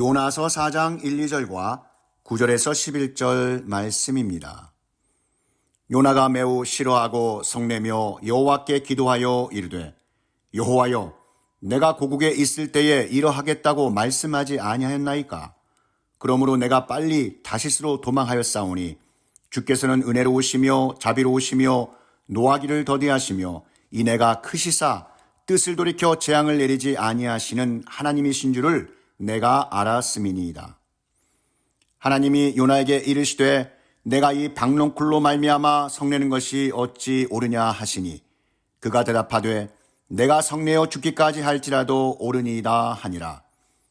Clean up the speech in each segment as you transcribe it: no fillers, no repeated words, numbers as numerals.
요나서 4장 1, 2절과 9절에서 11절 말씀입니다. 요나가 매우 싫어하고 성내며 여호와께 기도하여 이르되 여호와여 내가 고국에 있을 때에 이러하겠다고 말씀하지 아니하였나이까. 그러므로 내가 빨리 다시스로 도망하였사오니 주께서는 은혜로우시며 자비로우시며 노하기를 더디하시며 이내가 크시사 뜻을 돌이켜 재앙을 내리지 아니하시는 하나님이신 줄을 내가 알았음이니이다. 하나님이 요나에게 이르시되 내가 이 박농쿨로 말미암아 성내는 것이 어찌 옳으냐 하시니 그가 대답하되 내가 성내어 죽기까지 할지라도 옳으니이다 하니라.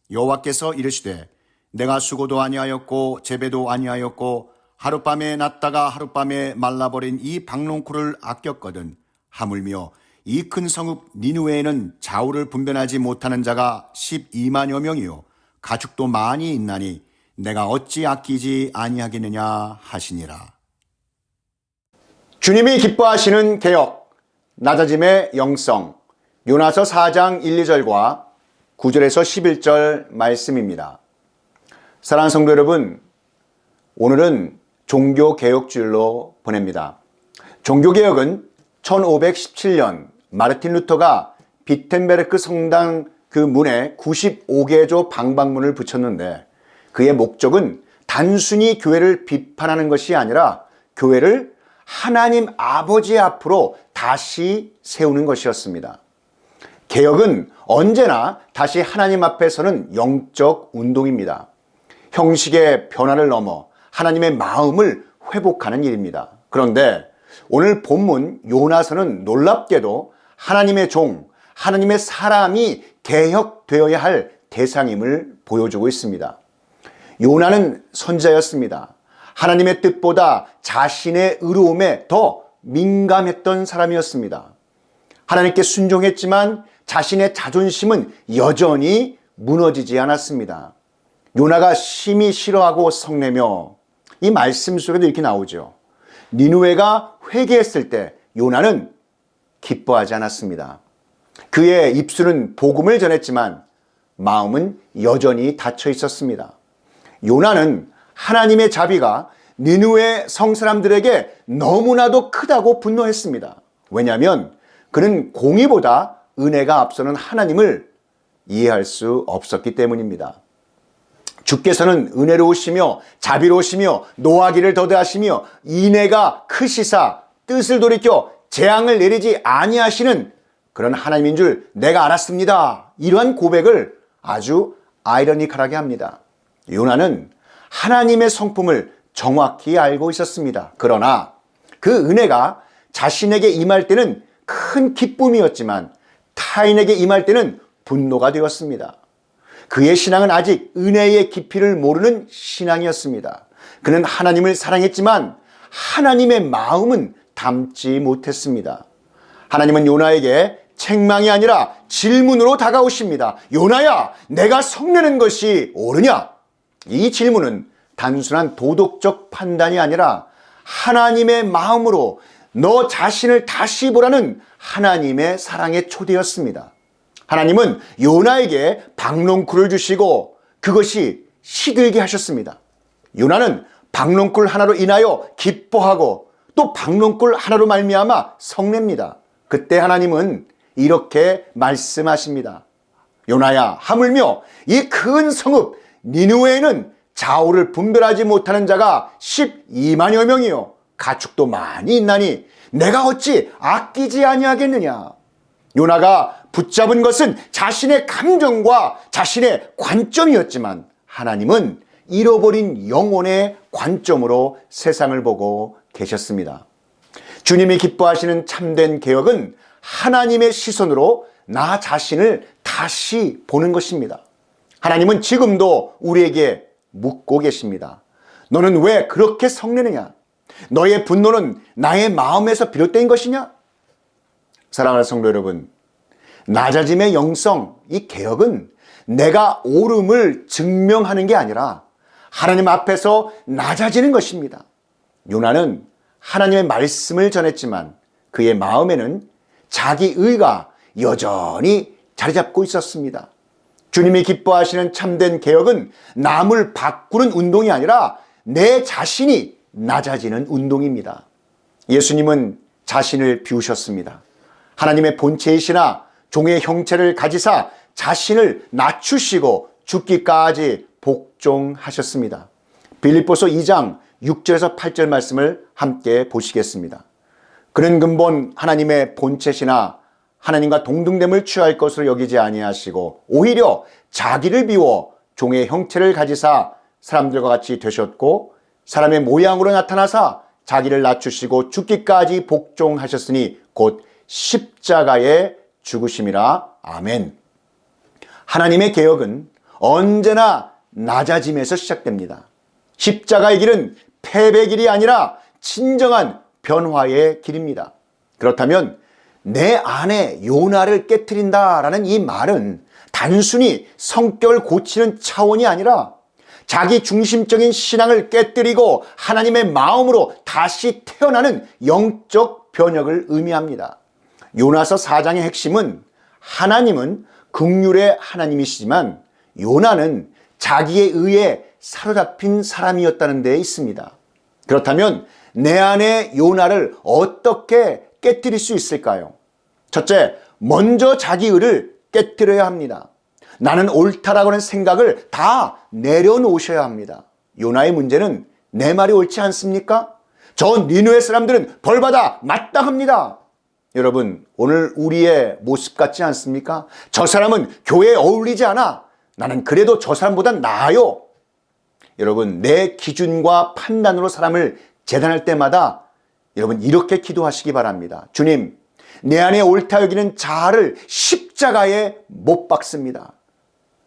여호와께서 이르시되 내가 수고도 아니하였고 재배도 아니하였고 하룻밤에 났다가 하룻밤에 말라버린 이 박농쿨을 아꼈거든. 하물며 이 큰 성읍 니느웨에는 좌우를 분별하지 못하는 자가 12만여 명이요 가축도 많이 있나니 내가 어찌 아끼지 아니하겠느냐 하시니라. 주님이 기뻐하시는 개역, 낮아짐의 영성, 요나서 4장 1, 2절과 9절에서 11절 말씀입니다. 사랑하는 성도 여러분, 오늘은 종교개혁주일로 보냅니다. 종교개혁은 1517년 마르틴 루터가 비텐베르크 성당 그 문에 95개조 방방문을 붙였는데 그의 목적은 단순히 교회를 비판하는 것이 아니라 교회를 하나님 아버지 앞으로 다시 세우는 것이었습니다. 개혁은 언제나 다시 하나님 앞에 서는 영적 운동입니다. 형식의 변화를 넘어 하나님의 마음을 회복하는 일입니다. 그런데 오늘 본문 요나서는 놀랍게도 하나님의 종, 하나님의 사람이 개혁되어야 할 대상임을 보여주고 있습니다. 요나는 선지자였습니다. 하나님의 뜻보다 자신의 의로움에 더 민감했던 사람이었습니다. 하나님께 순종했지만 자신의 자존심은 여전히 무너지지 않았습니다. 요나가 심히 싫어하고 성내며 이 말씀 속에도 이렇게 나오죠. 니느웨가 회개했을 때 요나는 기뻐하지 않았습니다. 그의 입술은 복음을 전했지만 마음은 여전히 닫혀 있었습니다. 요나는 하나님의 자비가 니느웨 성사람들에게 너무나도 크다고 분노했습니다. 왜냐하면 그는 공의보다 은혜가 앞서는 하나님을 이해할 수 없었기 때문입니다. 주께서는 은혜로우시며 자비로우시며 노하기를 더디하시며 인애가 크시사 뜻을 돌이켜 재앙을 내리지 아니하시는 그런 하나님인 줄 내가 알았습니다. 이러한 고백을 아주 아이러니컬하게 합니다. 요나는 하나님의 성품을 정확히 알고 있었습니다. 그러나 그 은혜가 자신에게 임할 때는 큰 기쁨이었지만 타인에게 임할 때는 분노가 되었습니다. 그의 신앙은 아직 은혜의 깊이를 모르는 신앙이었습니다. 그는 하나님을 사랑했지만 하나님의 마음은 담지 못했습니다. 하나님은 요나에게 책망이 아니라 질문으로 다가오십니다. 요나야, 내가 성내는 것이 옳으냐? 이 질문은 단순한 도덕적 판단이 아니라 하나님의 마음으로 너 자신을 다시 보라는 하나님의 사랑의 초대였습니다. 하나님은 요나에게 박농쿨을 주시고 그것이 시들게 하셨습니다. 요나는 박농쿨 하나로 인하여 기뻐하고 또 박농쿨 하나로 말미암아 성냅니다. 그때 하나님은 이렇게 말씀하십니다. 요나야, 하물며 이 큰 성읍 니느웨에는 좌우를 분별하지 못하는 자가 12만여 명이요 가축도 많이 있나니 내가 어찌 아끼지 아니하겠느냐. 요나가 붙잡은 것은 자신의 감정과 자신의 관점이었지만 하나님은 잃어버린 영혼의 관점으로 세상을 보고 계셨습니다. 주님이 기뻐하시는 참된 개혁은 하나님의 시선으로 나 자신을 다시 보는 것입니다. 하나님은 지금도 우리에게 묻고 계십니다. 너는 왜 그렇게 성내느냐? 너의 분노는 나의 마음에서 비롯된 것이냐? 사랑하는 성도 여러분, 낮아짐의 영성, 이 개혁은 내가 옳음을 증명하는 게 아니라 하나님 앞에서 낮아지는 것입니다. 요나는 하나님의 말씀을 전했지만 그의 마음에는 자기 의가 여전히 자리 잡고 있었습니다. 주님이 기뻐하시는 참된 개혁은 남을 바꾸는 운동이 아니라 내 자신이 낮아지는 운동입니다. 예수님은 자신을 비우셨습니다. 하나님의 본체이시나 종의 형체를 가지사 자신을 낮추시고 죽기까지 복종하셨습니다. 빌립보서 2장 6절에서 8절 말씀을 함께 보시겠습니다. 그는 근본 하나님의 본체시나 하나님과 동등됨을 취할 것으로 여기지 아니하시고 오히려 자기를 비워 종의 형체를 가지사 사람들과 같이 되셨고 사람의 모양으로 나타나사 자기를 낮추시고 죽기까지 복종하셨으니 곧 십자가에 죽으심이라. 아멘. 하나님의 개혁은 언제나 낮아짐에서 시작됩니다. 십자가의 길은 패배의 길이 아니라 진정한 변화의 길입니다. 그렇다면 내 안에 요나를 깨트린다라는 이 말은 단순히 성격을 고치는 차원이 아니라 자기 중심적인 신앙을 깨뜨리고 하나님의 마음으로 다시 태어나는 영적 변혁을 의미합니다. 요나서 4장의 핵심은 하나님은 긍휼의 하나님이시지만 요나는 자기에 의해 사로잡힌 사람이었다는 데 있습니다. 그렇다면 내 안에 요나를 어떻게 깨뜨릴 수 있을까요? 첫째, 먼저 자기 의를 깨뜨려야 합니다. 나는 옳다라고 하는 생각을 다 내려놓으셔야 합니다. 요나의 문제는 내 말이 옳지 않습니까? 저 니느웨 사람들은 벌받아 마땅합니다. 여러분, 오늘 우리의 모습 같지 않습니까? 저 사람은 교회에 어울리지 않아. 나는 그래도 저 사람보단 나아요. 여러분, 내 기준과 판단으로 사람을 재단할 때마다 여러분 이렇게 기도하시기 바랍니다. 주님, 내 안에 옳다 여기는 자아를 십자가에 못 박습니다.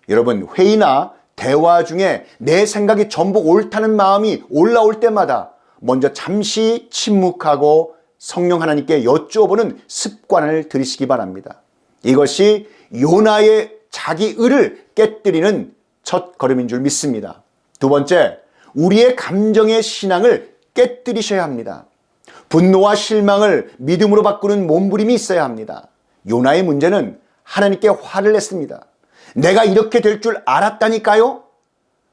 여러분, 회의나 대화 중에 내 생각이 전부 옳다는 마음이 올라올 때마다 먼저 잠시 침묵하고 성령 하나님께 여쭈어보는 습관을 들이시기 바랍니다. 이것이 요나의 자기 의를 깨뜨리는 첫 걸음인 줄 믿습니다. 두 번째, 우리의 감정의 신앙을 깨뜨리셔야 합니다. 분노와 실망을 믿음으로 바꾸는 몸부림이 있어야 합니다. 요나의 문제는 하나님께 화를 냈습니다. 내가 이렇게 될 줄 알았다니까요?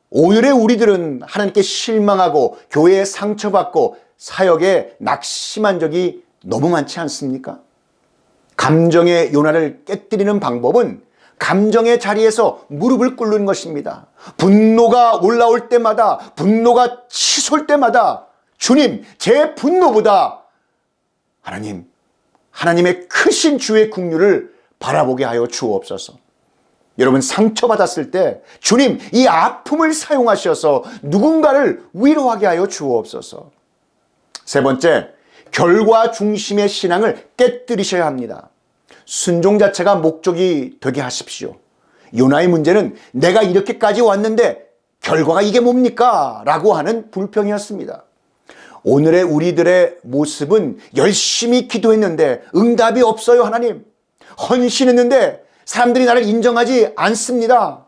오늘의 우리들은 하나님께 실망하고 교회에 상처받고 사역에 낙심한 적이 너무 많지 않습니까? 감정의 요나를 깨뜨리는 방법은 감정의 자리에서 무릎을 꿇는 것입니다. 분노가 올라올 때마다, 분노가 치솟을 때마다 주님, 제 분노보다 하나님, 하나님의 크신 주의 긍휼을 바라보게 하여 주옵소서. 여러분, 상처받았을 때 주님, 이 아픔을 사용하셔서 누군가를 위로하게 하여 주옵소서. 세 번째, 결과 중심의 신앙을 깨뜨리셔야 합니다. 순종 자체가 목적이 되게 하십시오. 요나의 문제는 내가 이렇게까지 왔는데 결과가 이게 뭡니까? 라고 하는 불평이었습니다. 오늘의 우리들의 모습은 열심히 기도했는데 응답이 없어요, 하나님. 헌신했는데 사람들이 나를 인정하지 않습니다.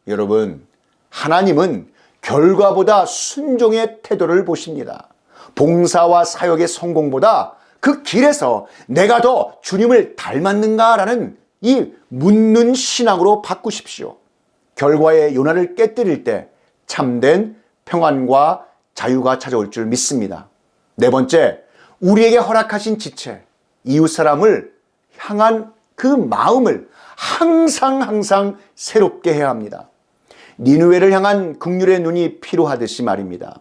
여러분, 하나님은 결과보다 순종의 태도를 보십니다. 봉사와 사역의 성공보다 그 길에서 내가 더 주님을 닮았는가라는 이 묻는 신앙으로 바꾸십시오. 결과의 요나를 깨뜨릴 때 참된 평안과 자유가 찾아올 줄 믿습니다. 네 번째, 우리에게 허락하신 지체, 이웃 사람을 향한 그 마음을 항상 새롭게 해야 합니다. 니느웨를 향한 긍휼의 눈이 필요하듯이 말입니다.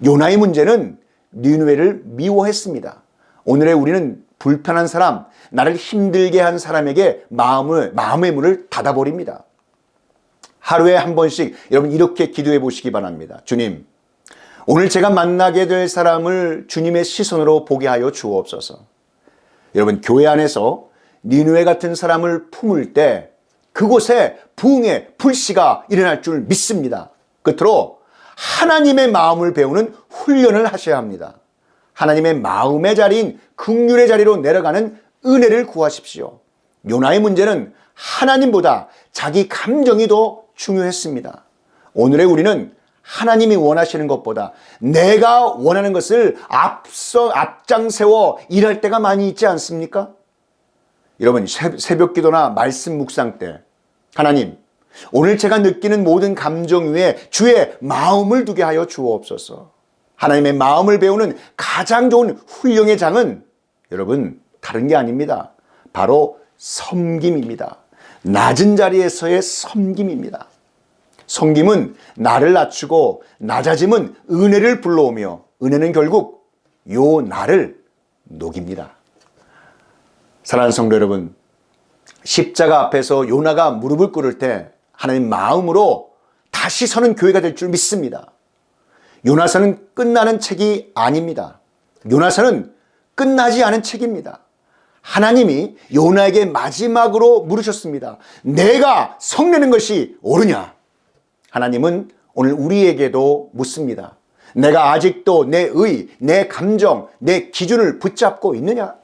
요나의 문제는 니느웨를 미워했습니다. 오늘의 우리는 불편한 사람, 나를 힘들게 한 사람에게 마음의 문을 닫아버립니다. 하루에 한 번씩 여러분 이렇게 기도해 보시기 바랍니다. 주님, 오늘 제가 만나게 될 사람을 주님의 시선으로 보게 하여 주옵소서. 여러분, 교회 안에서 니느웨 같은 사람을 품을 때 그곳에 부흥의 불씨가 일어날 줄 믿습니다. 끝으로 하나님의 마음을 배우는 훈련을 하셔야 합니다. 하나님의 마음의 자리인 긍휼의 자리로 내려가는 은혜를 구하십시오. 요나의 문제는 하나님보다 자기 감정이 더 중요했습니다. 오늘의 우리는 하나님이 원하시는 것보다 내가 원하는 것을 앞장 세워 일할 때가 많이 있지 않습니까? 여러분, 새벽 기도나 말씀 묵상 때 하나님, 오늘 제가 느끼는 모든 감정 위에 주의 마음을 두게 하여 주옵소서. 하나님의 마음을 배우는 가장 좋은 훈령의 장은 여러분 다른 게 아닙니다. 바로 섬김입니다. 낮은 자리에서의 섬김입니다. 섬김은 나를 낮추고 낮아짐은 은혜를 불러오며 은혜는 결국 요 나를 녹입니다. 사랑하는 성도 여러분, 십자가 앞에서 요나가 무릎을 꿇을 때 하나님 마음으로 다시 서는 교회가 될 줄 믿습니다. 요나서는 끝나는 책이 아닙니다. 요나서는 끝나지 않은 책입니다. 하나님이 요나에게 마지막으로 물으셨습니다. 내가 성내는 것이 옳으냐? 하나님은 오늘 우리에게도 묻습니다. 내가 아직도 내 의, 내 감정, 내 기준을 붙잡고 있느냐?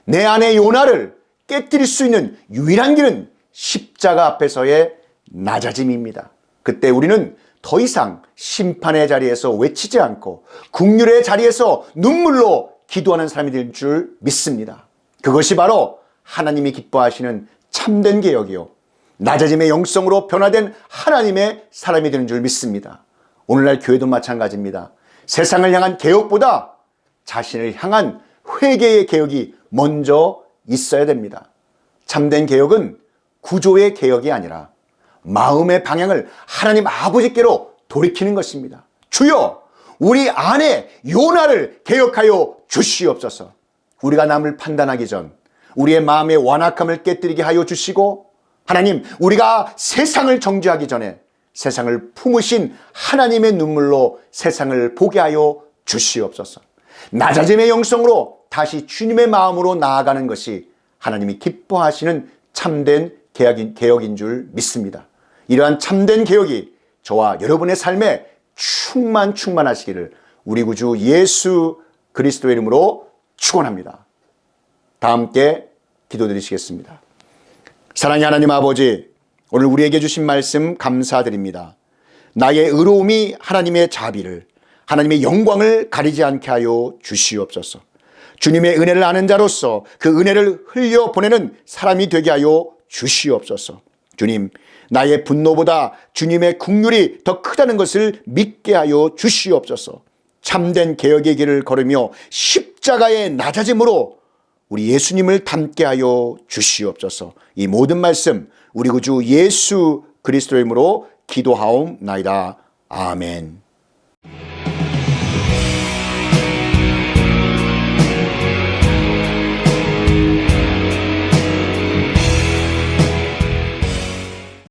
내 안의 요나를 깨뜨릴 수 있는 유일한 길은 십자가 앞에서의 낮아짐입니다. 그때 우리는 더 이상 심판의 자리에서 외치지 않고 긍휼의 자리에서 눈물로 기도하는 사람이 될 줄 믿습니다. 그것이 바로 하나님이 기뻐하시는 참된 개혁이요, 낮아짐의 영성으로 변화된 하나님의 사람이 되는 줄 믿습니다. 오늘날 교회도 마찬가지입니다. 세상을 향한 개혁보다 자신을 향한 회개의 개혁이 먼저 있어야 됩니다. 참된 개혁은 구조의 개혁이 아니라 마음의 방향을 하나님 아버지께로 돌이키는 것입니다. 주여, 우리 안에 요나를 개혁하여 주시옵소서. 우리가 남을 판단하기 전 우리의 마음의 완악함을 깨뜨리게 하여 주시고, 하나님, 우리가 세상을 정죄하기 전에 세상을 품으신 하나님의 눈물로 세상을 보게 하여 주시옵소서. 낮아짐의 영성으로 다시 주님의 마음으로 나아가는 것이 하나님이 기뻐하시는 참된 개혁인 줄 믿습니다. 이러한 참된 개혁이 저와 여러분의 삶에 충만하시기를 우리 구주 예수 그리스도의 이름으로 축원합니다. 다 함께 기도드리시겠습니다. 사랑의 하나님 아버지, 오늘 우리에게 주신 말씀 감사드립니다. 나의 의로움이 하나님의 자비를, 하나님의 영광을 가리지 않게 하여 주시옵소서. 주님의 은혜를 아는 자로서 그 은혜를 흘려보내는 사람이 되게 하여 주시옵소서. 주님, 나의 분노보다 주님의 긍휼이 더 크다는 것을 믿게 하여 주시옵소서. 참된 개혁의 길을 걸으며 십자가의 낮아짐으로 우리 예수님을 닮게 하여 주시옵소서. 이 모든 말씀 우리 구주 예수 그리스도의 이름으로 기도하옵나이다. 아멘.